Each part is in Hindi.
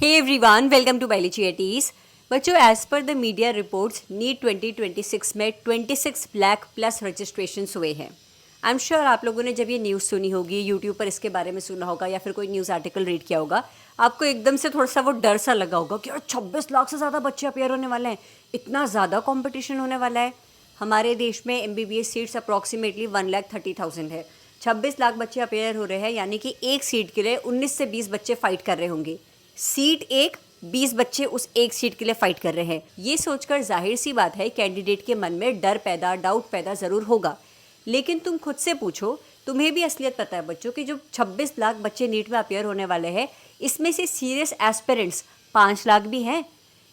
Hey everyone, welcome to biology eighties. बच्चों, as per the media reports NEET 2026 में 26 लाख प्लस रजिस्ट्रेशंस हुए हैं। आई एम श्योर आप लोगों ने जब ये न्यूज़ सुनी होगी, यूट्यूब पर इसके बारे में सुना होगा या फिर कोई न्यूज़ आर्टिकल रीड किया होगा, आपको एकदम से थोड़ा सा वो डर सा लगा होगा कि 26 लाख से ज़्यादा बच्चे अपेयर होने वाले हैं, इतना ज़्यादा कॉम्पिटिशन होने वाला है। हमारे देश में MBBS सीट्स अप्रॉक्सीमेटली 1,30,000 है। 26 लाख बच्चे अपेयर हो रहे हैं, यानी कि एक सीट के लिए 19 से 20 बच्चे फाइट कर रहे होंगे। सीट एक, 20 बच्चे उस एक सीट के लिए फाइट कर रहे हैं। ये सोचकर जाहिर सी बात है कैंडिडेट के मन में डर पैदा, डाउट पैदा ज़रूर होगा। लेकिन तुम खुद से पूछो, तुम्हें भी असलियत पता है बच्चों कि जो 26 लाख बच्चे नीट में अपेयर होने वाले हैं, इसमें से सीरियस एस्पिरेंट्स 5 लाख भी हैं।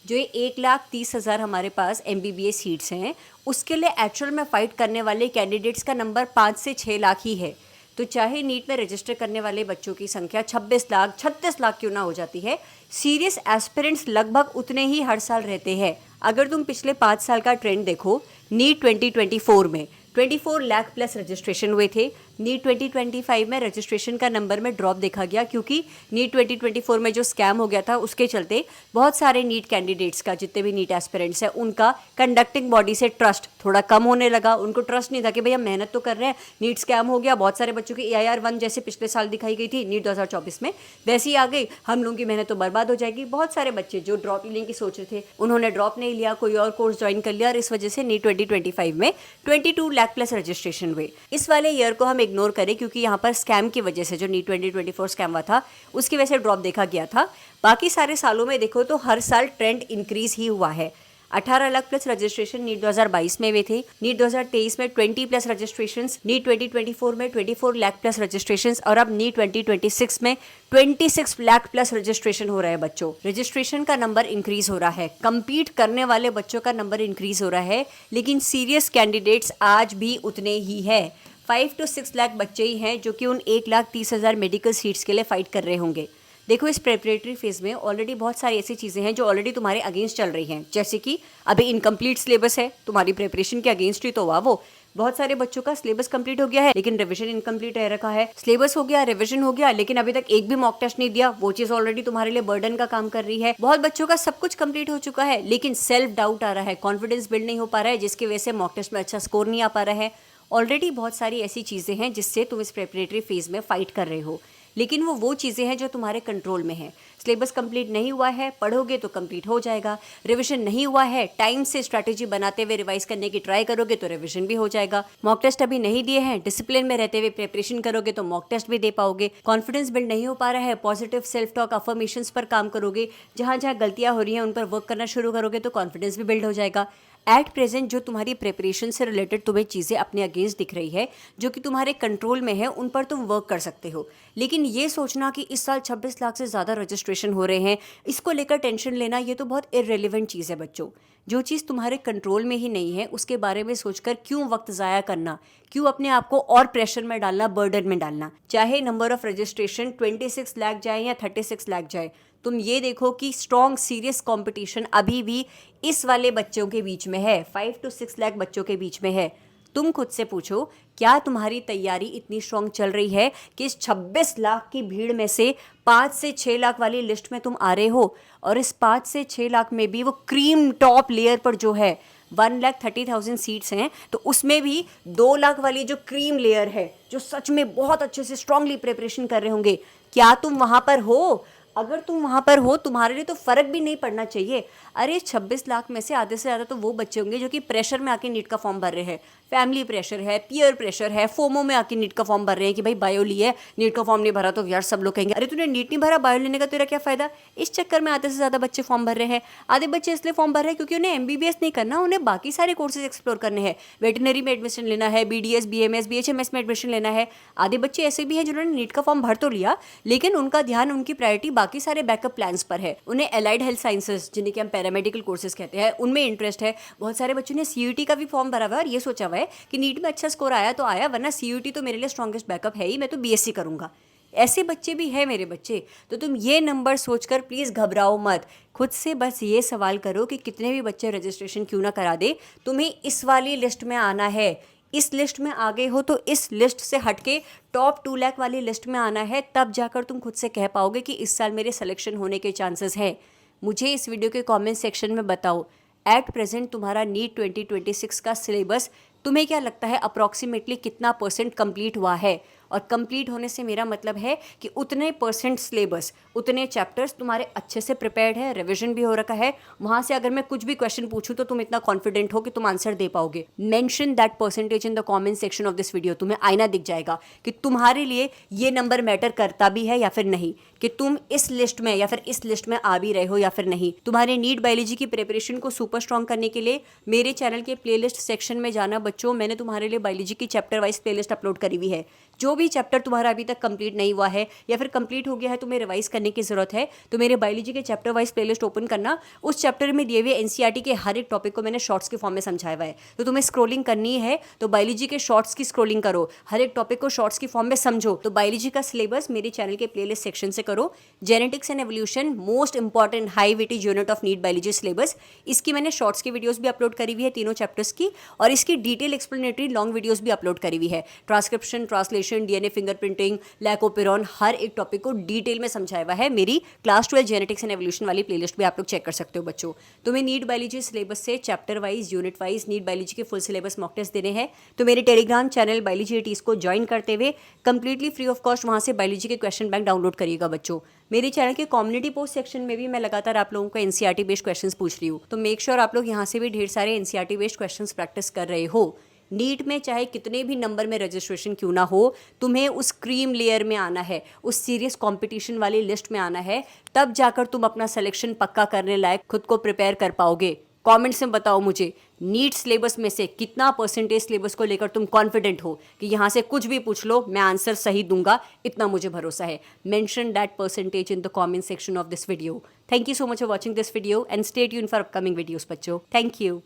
जो ये 1,30,000 हमारे पास MBBS सीट्स हैं, उसके लिए एक्चुअल में फ़ाइट करने वाले कैंडिडेट्स का नंबर 5 से 6 लाख ही है। तो चाहे नीट में रजिस्टर करने वाले बच्चों की संख्या 26 लाख, 36 लाख क्यों ना हो जाती है, सीरियस एस्पिरेंट्स लगभग उतने ही हर साल रहते हैं। अगर तुम पिछले 5 साल का ट्रेंड देखो, नीट 2024 में 24 लाख प्लस रजिस्ट्रेशन हुए थे। नीट 2025 में रजिस्ट्रेशन का नंबर में ड्रॉप देखा गया, क्योंकि नीट 2024 में जो स्कैम हो गया था उसके चलते बहुत सारे नीट कैंडिडेट्स का, जितने भी नीट एस्पिरेंट्स हैं, उनका कंडक्टिंग बॉडी से ट्रस्ट थोड़ा कम होने लगा। उनको ट्रस्ट नहीं था कि भाई हम मेहनत तो कर रहे हैं, नीट स्कैम हो गया। बहुत सारे बच्चों की AIR-1 जैसे पिछले साल दिखाई गई थी नीट 2024 में, वैसी आ गई, हम लोगों की मेहनत तो बर्बाद हो जाएगी। बहुत सारे बच्चे जो ड्रॉप लेने की सोच रहे थे, उन्होंने ड्रॉप नहीं लिया, कोई और कोर्स ज्वाइन कर लिया, और इस वजह से नीट 2025 में 22 लाख प्लस रजिस्ट्रेशन हुए। इस वाले ईयर को हम इग्नोर करें, क्योंकि यहाँ पर स्कैम की वजह से, जो नीट 2024 स्कैम हुआ था, उसकी वजह से ड्रॉप देखा गया था। बाकी सारे सालों में देखो तो हर साल ट्रेंड इंक्रीज ही हुआ है। 18 लाख प्लस रजिस्ट्रेशन नीट 2022 में हुए थे, नीट 2023 में 20 प्लस रजिस्ट्रेशंस, नीट 2024 में 24 लाख प्लस रजिस्ट्रेशंस, और अब नीट 2026 में 26 लाख प्लस रजिस्ट्रेशन हो रहा है। बच्चों, रजिस्ट्रेशन का नंबर इंक्रीज हो रहा है, compete करने वाले बच्चों का नंबर इंक्रीज हो रहा है, लेकिन सीरियस कैंडिडेट्स आज भी उतने ही है। 5 to 6 लाख बच्चे ही हैं जो कि उन 1,30,000 मेडिकल सीट्स के लिए फाइट कर रहे होंगे। देखो, इस प्रेपरेटरी फेज में ऑलरेडी बहुत सारी ऐसी चीज़ें हैं जो ऑलरेडी तुम्हारे अगेंस्ट चल रही हैं, जैसे कि अभी इनकम्प्लीट सिलेबस है, तुम्हारी प्रिपरेशन के अगेंस्ट ही तो हुआ वो। बहुत सारे बच्चों का सिलेबस कंप्लीट हो गया है, लेकिन रिवीजन इनकम्प्लीट रह रखा है। सिलेबस हो गया, रिवीजन हो गया, लेकिन अभी तक एक भी मॉक टेस्ट नहीं दिया। वो चीज़ ऑलरेडी तुम्हारे लिए बर्डन का काम कर रही है। बहुत बच्चों का सब कुछ कंप्लीट हो चुका है, लेकिन सेल्फ डाउट आ रहा है, कॉन्फिडेंस बिल्ड नहीं हो पा रहा है, जिसकी वजह से मॉक टेस्ट में अच्छा स्कोर नहीं आ पा रहा है। ऑलरेडी बहुत सारी ऐसी चीज़ें हैं जिससे तुम इस प्रेपरेटरी फेज में फाइट कर रहे हो, लेकिन वो चीज़ें हैं जो तुम्हारे कंट्रोल में है। सिलेबस कंप्लीट नहीं हुआ है, पढ़ोगे तो कंप्लीट हो जाएगा। रिवीजन नहीं हुआ है, टाइम से स्ट्रैटेजी बनाते हुए रिवाइज करने की ट्राई करोगे तो रिवीजन भी हो जाएगा। मॉक टेस्ट अभी नहीं दिए हैं, डिसिप्लिन में रहते हुए प्रिपरेशन करोगे तो मॉक टेस्ट भी दे पाओगे। कॉन्फिडेंस बिल्ड नहीं हो पा रहा है, पॉजिटिव सेल्फ टॉक, अफर्मेशंस पर काम करोगे। जहाँ जहाँ गलतियाँ हो रही हैं उन पर वर्क करना शुरू करोगे तो कॉन्फिडेंस भी बिल्ड हो जाएगा। एट प्रेजेंट जो तुम्हारी प्रिपरेशन से रिलेटेड तुम्हें चीज़ें अपने अगेंस्ट दिख रही है, जो कि तुम्हारे कंट्रोल में है, उन पर तुम वर्क कर सकते हो। लेकिन ये सोचना कि इस साल 26 लाख से ज़्यादा रजिस्ट्रेशन हो रहे हैं, इसको लेकर टेंशन लेना, ये तो बहुत इररिलेवेंट चीज़ है बच्चों। जो चीज़ तुम्हारे कंट्रोल में ही नहीं है, उसके बारे में सोचकर क्यों वक्त ज़ाया करना, क्यों अपने आप को और प्रेशर में डालना, बर्डन में डालना। चाहे नंबर ऑफ रजिस्ट्रेशन 26 लाख जाए या 36 लाख जाए, तुम ये देखो कि स्ट्रॉन्ग सीरियस कंपटीशन अभी भी इस वाले बच्चों के बीच में है, 5 to 6 लाख बच्चों के बीच में है। तुम खुद से पूछो, क्या तुम्हारी तैयारी इतनी स्ट्रॉन्ग चल रही है कि इस 26 लाख की भीड़ में से 5 से 6 लाख वाली लिस्ट में तुम आ रहे हो? और इस 5 से 6 लाख में भी वो क्रीम टॉप लेयर पर जो है 1,30,000 सीट्स हैं, तो उसमें भी 2 लाख वाली जो क्रीम लेयर है, जो सच में बहुत अच्छे से स्ट्रांगली प्रिपरेशन कर रहे होंगे, क्या तुम वहाँ पर हो? अगर तुम वहाँ पर हो, तुम्हारे लिए तो फ़र्क भी नहीं पड़ना चाहिए। अरे 26 लाख में से आधे से ज़्यादा तो वो बच्चे होंगे जो कि प्रेशर में आके नीट का फॉर्म भर रहे हैं। फैमिली प्रेशर है, पीयर प्रेशर है, फोमो में आके नीट का फॉर्म भर रहे हैं कि भाई बायो ली है, नीट का फॉर्म नहीं भरा तो यार सब लोग कहेंगे अरे तूने नीट नहीं भरा, बायो लेने का तेरा क्या फ़ायदा। इस चक्कर में आधे से ज़्यादा बच्चे फॉर्म भर रहे हैं। आधे बच्चे इसलिए फॉर्म भर रहे हैं क्योंकि उन्हें MBBS नहीं करना, उन्हें बाकी सारे कोर्सेज एक्सप्लोर करने हैं। वेटनरी में एडमिशन लेना है, BDS, BMS, BHMS में एडमिशन लेना है। आधे बच्चे ऐसे भी हैं जिन्होंने नीट का फॉर्म भर तो लिया, लेकिन उनका ध्यान, उनकी प्रायोरिटी बाकी सारे बैकअप प्लान्स पर है। उन्हें एलाइड हेल्थ साइंसेज, जिन्हें कि हम पैरामेडिकल कोर्सेज कहते हैं, उनमें इंटरेस्ट है। बहुत सारे बच्चों ने CUET का भी फॉर्म भरा हुआ है और ये सोचा हुआ है कि नीट में अच्छा स्कोर आया तो आया, वरना CUET तो मेरे लिए स्ट्रॉन्गेस्ट बैकअप है ही, मैं तो BSc करूंगा। ऐसे बच्चे भी हैं मेरे बच्चे। तो तुम ये नंबर सोचकर प्लीज़ घबराओ मत। खुद से बस ये सवाल करो कि कितने भी बच्चे रजिस्ट्रेशन क्यों ना करा दे, तुम्हें इस वाली लिस्ट में आना है। इस लिस्ट में आ गए हो तो इस लिस्ट से हटके टॉप 2 लाख वाली लिस्ट में आना है, तब जाकर तुम खुद से कह पाओगे कि इस साल मेरे सिलेक्शन होने के चांसेस हैं। मुझे इस वीडियो के कमेंट सेक्शन में बताओ, एट प्रेजेंट तुम्हारा नीट 2026 का सिलेबस तुम्हें क्या लगता है अप्रॉक्सीमेटली कितना % कंप्लीट हुआ है। और कंप्लीट होने से मेरा मतलब है कि उतने % सिलेबस, उतने चैप्टर्स तुम्हारे अच्छे से प्रिपेयर्ड है, रिवीजन भी हो रखा है। वहाँ से अगर मैं कुछ भी क्वेश्चन पूछूँ तो तुम इतना कॉन्फिडेंट हो कि तुम आंसर दे पाओगे। Mention that percentage in the comment section of this video. तुम्हें आईना दिख जाएगा कि तुम्हारे लिए ये नंबर मैटर करता भी है या फिर नहीं, कि तुम इस लिस्ट में या फिर इस लिस्ट में आ भी रहे हो या फिर नहीं। तुम्हारे नीट बायोलॉजी की प्रिपरेशन को सुपर स्ट्रॉन्ग करने के लिए मेरे चैनल के प्लेलिस्ट सेक्शन में जाना बच्चों। मैंने तुम्हारे लिए बायोलॉजी की चैप्टर वाइज प्लेलिस्ट अपलोड करी हुई है। जो भी चैप्टर तुम्हारा अभी तक कंप्लीट नहीं हुआ है या फिर कंप्लीट हो गया है, तुम्हें रिवाइज करने की जरूरत है, तो मेरे बायोलॉजी के चैप्टर वाइज प्लेलिस्ट ओपन करना। उस चैप्टर में दिए हुए एनसीईआरटी के हर एक टॉपिक को मैंने शॉर्ट्स के फॉर्म में समझाया हुआ है। तो तुम्हें स्क्रोलिंग करनी है तो बायोलॉजी के शॉर्ट्स की स्क्रोलिंग करो, हर एक टॉपिक को शॉर्ट्स की फॉर्म में समझो। तो बायोलॉजी का सिलेबस मेरे चैनल के प्लेलिस्ट सेक्शन से करो। Genetics and evolution, most important high weightage unit of NEET biology syllabus, इसकी मैंने शॉर्ट्स की वीडियोस भी अपलोड करी हुई है तीनों चैप्टर्स की, और इसकी डिटेल एक्सप्लेनेटरी लॉन्ग वीडियोस भी अपलोड करी हुई है। Transcription, translation, DNA fingerprinting, lac operon, हर एक टॉपिक को डिटेल में समझाया हुआ है। मेरी क्लास 12 जेनेटिक्स एंड एवोल्यूशन वाली प्लेलिस्ट भी आप लोग चेक कर सकते हो बच्चों। तुम्हें नीट बायोलॉजी सिलेबस से chapter wise, unit wise NEET biology के फुल सिलेबस मॉक टेस्ट देने हैं, तो मेरे टेलीग्राम चैनल बायोलॉजी एटीज को ज्वाइन करते हुए कंप्लीटली फ्री ऑफ कॉस्ट वहां से बायोलॉजी के क्वेश्चन बैंक डाउनलोड करिएगा बच्चों। मेरे चैनल के कम्युनिटी पोस्ट सेक्शन में भी मैं लगातार आप लोगों को एनसीईआरटी बेस्ड क्वेश्चंस पूछ रही हूँ, तो मेक श्योर आप लोग यहाँ से भी ढेर सारे एनसीईआरटी बेस्ड क्वेश्चंस प्रैक्टिस कर रहे हो। नीट में चाहे कितने भी नंबर में रजिस्ट्रेशन क्यों ना हो, तुम्हें उस क्रीम लेयर में आना है, उस सीरियस कंपटीशन वाली लिस्ट में आना है, तब जाकर तुम अपना सिलेक्शन पक्का करने लायक खुद को प्रिपेयर कर पाओगे। कमेंट्स में बताओ मुझे, नीट सिलेबस में से कितना % सिलेबस को लेकर तुम कॉन्फिडेंट हो कि यहाँ से कुछ भी पूछ लो मैं आंसर सही दूंगा, इतना मुझे भरोसा है। Mention that % in the comment section of this video. Thank you so much for watching this video and stay tuned for upcoming videos बच्चों। Thank you.